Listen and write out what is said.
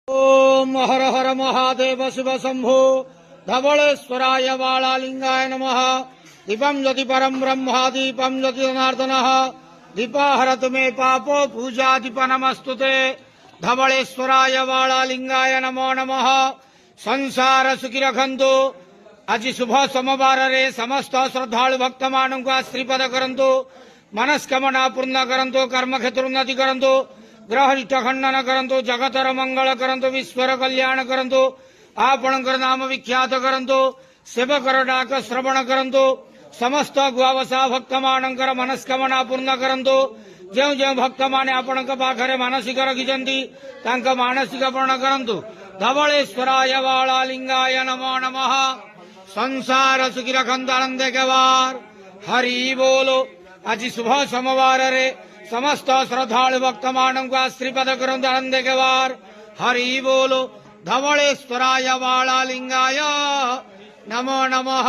ओम हर हर महादेव शिव शंभो धवलेश्वराय बालालिंगाय नमः। दीपम ज्योति परम ब्रह्म दीपम ज्योति जनार्दन दीपाहरत मे पापो पूजा दीप नमस्तुते। धवलेश्वराय बालालिंगाय नमो नमः। संसार सुखी रखंतु। आज शुभ सोमवार रे समस्त श्रद्धालु भक्त मान को श्रीपद करंतु। मनस्कामना पूर्ण करंतु। कर्म क्षेत्र उन्नति करंतु। ग्रह निष्ठ खंडन करंतु। जगतर मंगल करंतु। विश्वर कल्याण करंतु। आपणकर नाम विख्यात करंतु। सेवकर डाक श्रवण करंतु। समस्त गुआवसा भक्त मानकर मनस्कामना पूर्ण करंतु। जो जो भक्त माने आपणक पाखरे मानसिक रखिछंती तांका मानसिक पूर्ण करंतु। धवलेश्वराय बालालिंगाय नमो नमः। संसार सुखी रखंतु आनंद केवार हरि बोलो। आज शुभ सोमवार रे समस्त श्रद्धालु भक्त मान को श्रीपद करंतु आनंद केवार हरि बोलो। धवलेश्वराय बालालिंगाय नमो नमः।